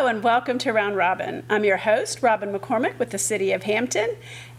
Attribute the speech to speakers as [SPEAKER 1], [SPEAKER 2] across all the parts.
[SPEAKER 1] Hello and welcome to Round Robin. I'm your host, Robin McCormick with the City of Hampton.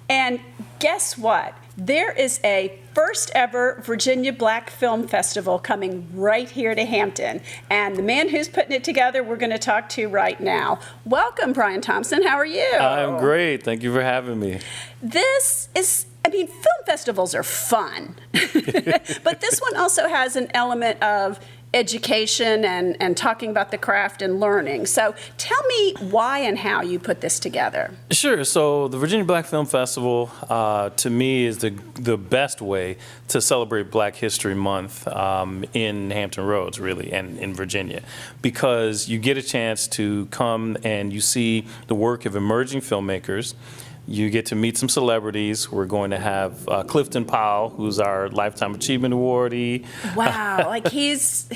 [SPEAKER 1] And guess what? There is a first ever Virginia Black Film Festival coming right here to Hampton. And the man who's putting it together, we're going to talk to right now. Welcome, Brian Thompson. How are you?
[SPEAKER 2] I'm great. Thank you for having me.
[SPEAKER 1] Film festivals are fun. But this one also has an element of education and talking about the craft and learning. So tell me why and how you put this together.
[SPEAKER 2] Sure. So the Virginia Black Film Festival, to me, is the best way to celebrate Black History Month in Hampton Roads, really, and in Virginia, because you get a chance to come and you see the work of emerging filmmakers. You get to meet some celebrities. We're going to have Clifton Powell, who's our Lifetime Achievement Awardee.
[SPEAKER 1] Wow, like he's.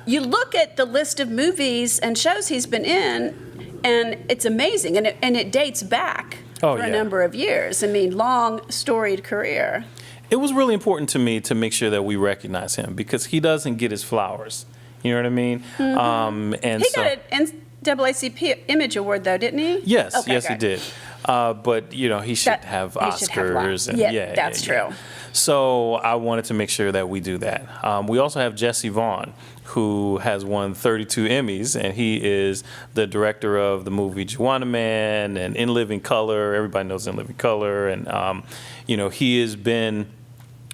[SPEAKER 1] You look at the list of movies and shows he's been in, and it's amazing, and it dates back for a number of years. I mean, long, storied career.
[SPEAKER 2] It was really important to me to make sure that we recognize him because he doesn't get his flowers. You know what I mean?
[SPEAKER 1] Mm-hmm. He got an NAACP Image Award, though, didn't he?
[SPEAKER 2] Yes,
[SPEAKER 1] okay,
[SPEAKER 2] yes, he did. But he should have Oscars.
[SPEAKER 1] That's true.
[SPEAKER 2] So I wanted to make sure that we do that. We also have Jesse Vaughn, who has won 32 Emmys, and he is the director of the movie Juwanna Mann and In Living Color. Everybody knows In Living Color, and he has been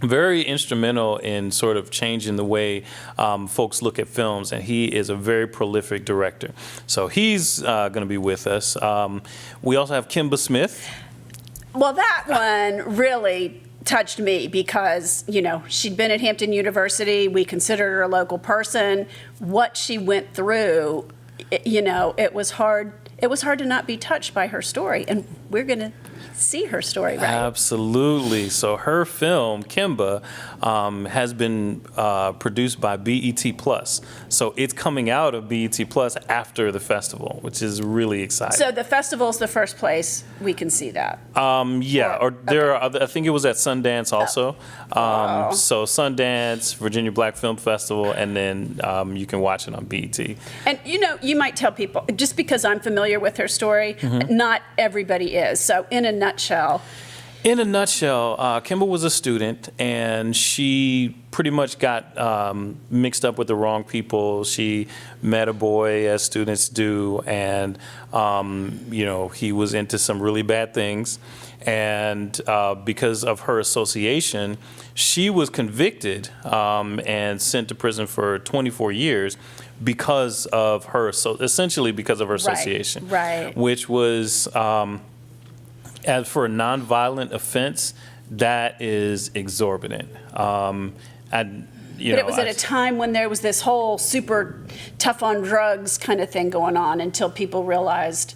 [SPEAKER 2] very instrumental in sort of changing the way folks look at films, and he is a very prolific director. So he's going to be with us. We also have Kimba Smith.
[SPEAKER 1] Well, that one really touched me because, she'd been at Hampton University. We considered her a local person. What she went through, it was hard. It was hard to not be touched by her story, and we're going to see her story, right?
[SPEAKER 2] Absolutely. So her film, Kimba, has been produced by BET Plus. So it's coming out of BET Plus after the festival, which is really exciting.
[SPEAKER 1] So the festival's the first place we can see that?
[SPEAKER 2] There are other, I think it was at Sundance also. So Sundance, Virginia Black Film Festival, and then you can watch it on BET.
[SPEAKER 1] And you might tell people, just because I'm familiar with her story, not everybody is. So in a nutshell,
[SPEAKER 2] Kimba was a student, and she pretty much got mixed up with the wrong people. She met a boy, as students do, and he was into some really bad things. And because of her association, she was convicted and sent to prison for 24 years because of her, essentially because of her association,
[SPEAKER 1] right.
[SPEAKER 2] Which was, as for a nonviolent offense, that is exorbitant.
[SPEAKER 1] But it was at a time when there was this whole super tough on drugs kind of thing going on until people realized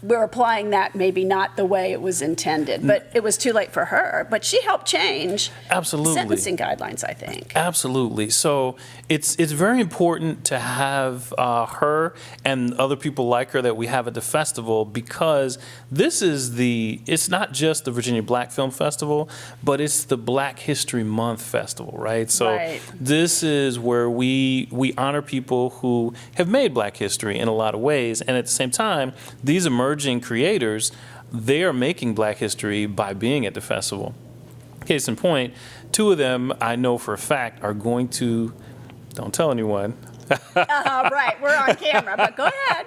[SPEAKER 1] we're applying that maybe not the way it was intended, but it was too late for her. But she helped change sentencing guidelines, I think.
[SPEAKER 2] Absolutely. So it's very important to have her and other people like her that we have at the festival, because it's not just the Virginia Black Film Festival, but it's the Black History Month Festival, right? So This is where we honor people who have made Black history in a lot of ways, and at the same time, these emerging creators, they are making Black history by being at the festival. Case in point, 2 of them I know for a fact are going to, don't tell anyone.
[SPEAKER 1] Right, we're on camera, but go ahead.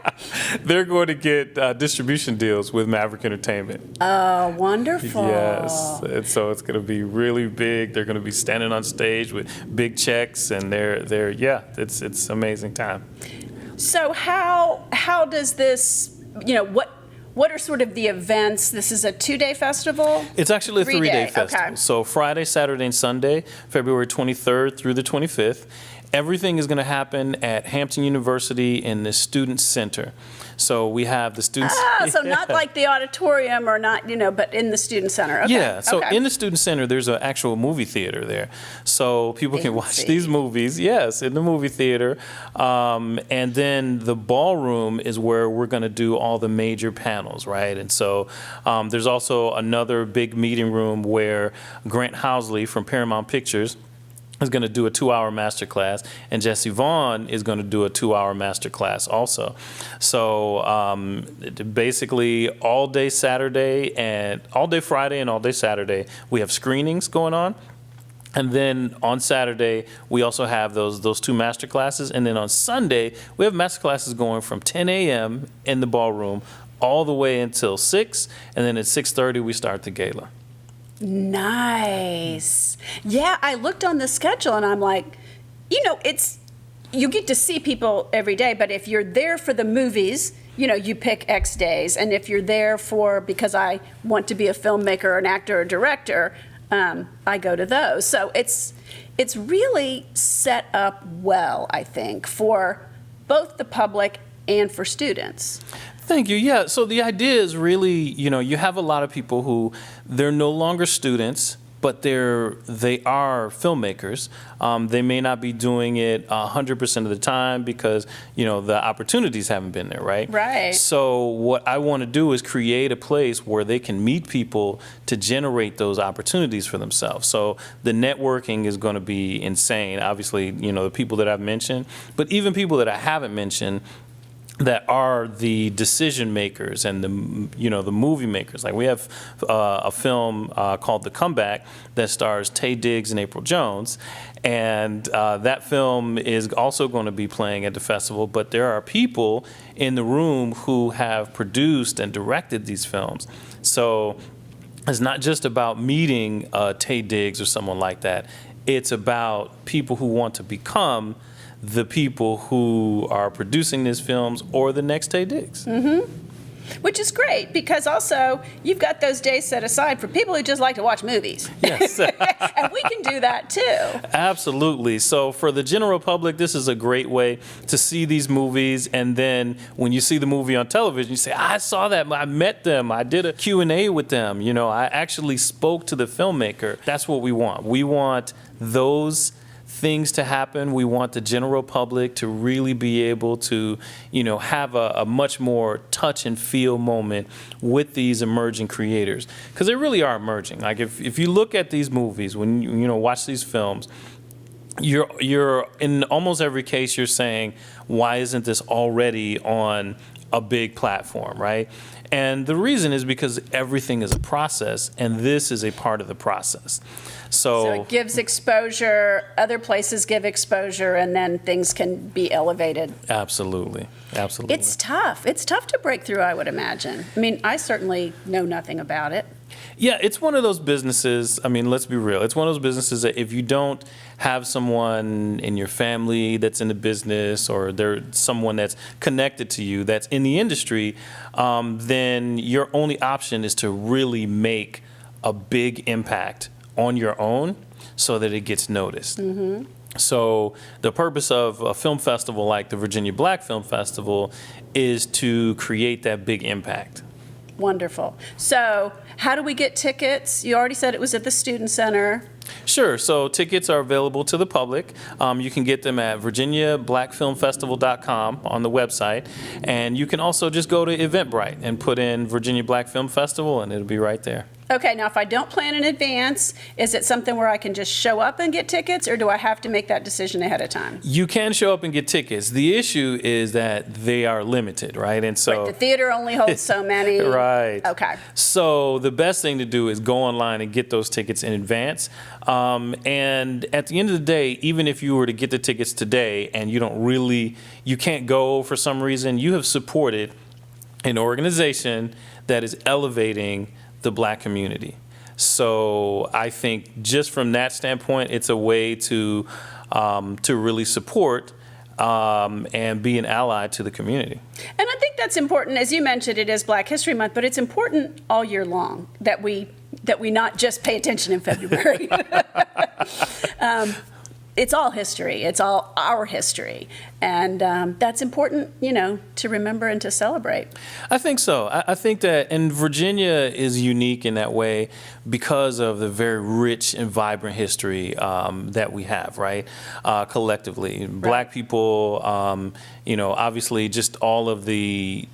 [SPEAKER 2] They're going to get distribution deals with Maverick Entertainment.
[SPEAKER 1] Oh, wonderful.
[SPEAKER 2] Yes, and so it's going to be really big. They're going to be standing on stage with big checks, and it's an amazing time.
[SPEAKER 1] So how does this, what are sort of the events? This is a 2-day festival?
[SPEAKER 2] It's actually a 3-day festival.
[SPEAKER 1] Okay.
[SPEAKER 2] So Friday, Saturday, and Sunday, February 23rd through the 25th. Everything is going to happen at Hampton University in the Student Center. So we have the students.
[SPEAKER 1] So not like the auditorium or not, but in the Student Center. Okay.
[SPEAKER 2] Yeah, so in the Student Center, there's an actual movie theater there. So people can watch these movies, yes, in the movie theater. And then the ballroom is where we're going to do all the major panels, right? And so there's also another big meeting room where Grant Housley from Paramount Pictures is going to do a 2-hour master class, and Jesse Vaughn is going to do a 2-hour master class also. So basically all day Saturday and all day Friday and all day Saturday, we have screenings going on. And then on Saturday, we also have those 2 master classes. And then on Sunday, we have master classes going from 10 a.m. in the ballroom all the way until 6. And then at 6:30, we start the gala.
[SPEAKER 1] Nice. Yeah, I looked on the schedule and I'm like, you get to see people every day, but if you're there for the movies, you pick X days. And if you're there because I want to be a filmmaker or an actor or director, I go to those. So it's really set up well, I think, for both the public and for students.
[SPEAKER 2] Thank you. Yeah. So the idea is really, you have a lot of people who they're no longer students, but they are filmmakers. They may not be doing it 100% of the time because, the opportunities haven't been there, right?
[SPEAKER 1] Right.
[SPEAKER 2] So what I want to do is create a place where they can meet people to generate those opportunities for themselves. So the networking is going to be insane. Obviously, the people that I've mentioned, but even people that I haven't mentioned, that are the decision makers and the movie makers. Like we have a film called The Comeback that stars Taye Diggs and April Jones, and that film is also going to be playing at the festival. But there are people in the room who have produced and directed these films. So it's not just about meeting Taye Diggs or someone like that. It's about people who want to become the people who are producing these films or the next Taye Diggs.
[SPEAKER 1] Mm-hmm. Which is great because also you've got those days set aside for people who just like to watch movies.
[SPEAKER 2] Yes.
[SPEAKER 1] And we can do that too.
[SPEAKER 2] Absolutely. So for the general public, this is a great way to see these movies. And then when you see the movie on television, you say, I saw that. I met them. I did a Q&A with them. I actually spoke to the filmmaker. That's what we want. We want those things to happen. We want the general public to really be able to, have a much more touch and feel moment with these emerging creators, because they really are emerging. Like if you look at these movies, when you watch these films, you're in almost every case you're saying, why isn't this already on a big platform, right? And the reason is because everything is a process, and this is a part of the process. So
[SPEAKER 1] it gives exposure, other places give exposure, and then things can be elevated.
[SPEAKER 2] Absolutely. Absolutely.
[SPEAKER 1] It's tough. It's tough to break through, I would imagine. I mean, I certainly know nothing about it.
[SPEAKER 2] Yeah, it's one of those businesses. I mean, let's be real. It's one of those businesses that if you don't have someone in your family that's in the business, or there's someone that's connected to you that's in the industry, then your only option is to really make a big impact on your own so that it gets noticed. Mm-hmm. So the purpose of a film festival like the Virginia Black Film Festival is to create that big impact.
[SPEAKER 1] Wonderful. So how do we get tickets? You already said it was at the Student Center.
[SPEAKER 2] Sure. So tickets are available to the public. You can get them at virginiablackfilmfestival.com on the website. And you can also just go to Eventbrite and put in Virginia Black Film Festival, and it'll be right there.
[SPEAKER 1] Okay, now if I don't plan in advance, is it something where I can just show up and get tickets, or do I have to make that decision ahead of time?
[SPEAKER 2] You can show up and get tickets. The issue is that they are limited, right? And so
[SPEAKER 1] the theater only holds so many.
[SPEAKER 2] Right.
[SPEAKER 1] Okay.
[SPEAKER 2] So the best thing to do is go online and get those tickets in advance. And at the end of the day, even if you were to get the tickets today and you can't go for some reason, you have supported an organization that is elevating the Black community. So I think just from that standpoint, it's a way to really support and be an ally to the community.
[SPEAKER 1] And I think that's important. As you mentioned, it is Black History Month, but it's important all year long that we not just pay attention in February. It's all history. It's all our history. And that's important, to remember and to celebrate.
[SPEAKER 2] I think so. I think that, and Virginia is unique in that way because of the very rich and vibrant history that we have, right? Collectively. Right. Black people, obviously just all of the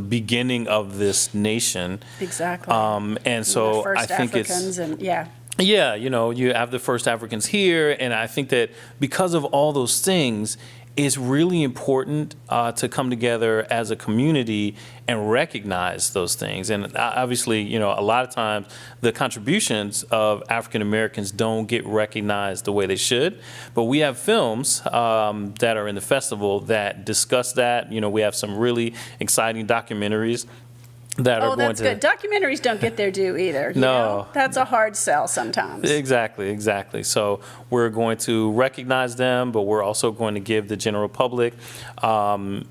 [SPEAKER 2] beginning of this nation.
[SPEAKER 1] Exactly.
[SPEAKER 2] And so
[SPEAKER 1] the first
[SPEAKER 2] I think
[SPEAKER 1] Africans
[SPEAKER 2] it's...
[SPEAKER 1] yeah.
[SPEAKER 2] Yeah, you have the first Africans here, and I think that because of all those things, it's really important to come together as a community and recognize those things. And obviously, a lot of times the contributions of African Americans don't get recognized the way they should. But we have films that are in the festival that discuss that. We have some really exciting documentaries that are going to.
[SPEAKER 1] Oh, that's good. Documentaries don't get their due either.
[SPEAKER 2] No.
[SPEAKER 1] That's a hard sell sometimes.
[SPEAKER 2] Exactly. So we're going to recognize them, but we're also going to give the general public an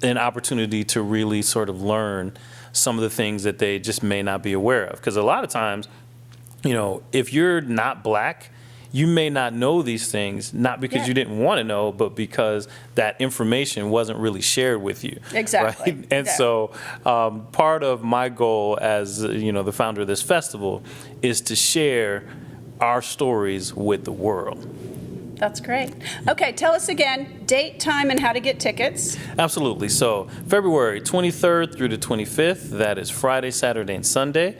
[SPEAKER 2] opportunity to really sort of learn some of the things that they just may not be aware of. Because a lot of times, if you're not Black, you may not know these things, not because you didn't want to know, but because that information wasn't really shared with you.
[SPEAKER 1] Exactly.
[SPEAKER 2] Right? And so part of my goal as, the founder of this festival is to share our stories with the world.
[SPEAKER 1] That's great. Okay, tell us again, date, time, and how to get tickets.
[SPEAKER 2] Absolutely. So February 23rd through the 25th, that is Friday, Saturday, and Sunday.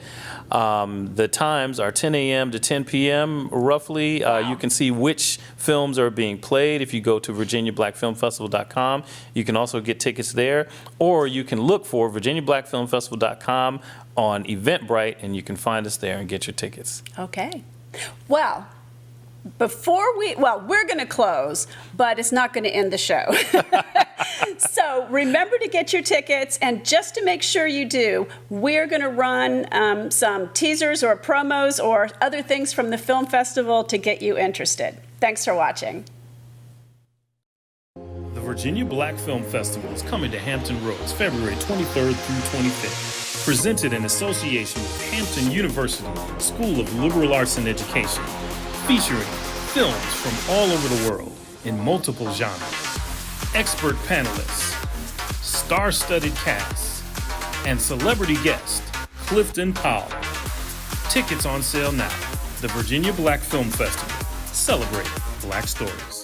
[SPEAKER 2] The times are 10 a.m. to 10 p.m. roughly. You can see which films are being played if you go to VirginiaBlackFilmFestival.com. You can also get tickets there, or you can look for VirginiaBlackFilmFestival.com on Eventbrite, and you can find us there and get your tickets.
[SPEAKER 1] Okay. Well, we're going to close, but it's not going to end the show. So remember to get your tickets, and just to make sure you do, we're going to run some teasers or promos or other things from the film festival to get you interested. Thanks for watching.
[SPEAKER 2] The Virginia Black Film Festival is coming to Hampton Roads February 23rd through 25th. Presented in association with Hampton University School of Liberal Arts and Education. Featuring films from all over the world in multiple genres, expert panelists, star-studded cast, and celebrity guest Clifton Powell. Tickets on sale now. The Virginia Black Film Festival. Celebrate Black stories.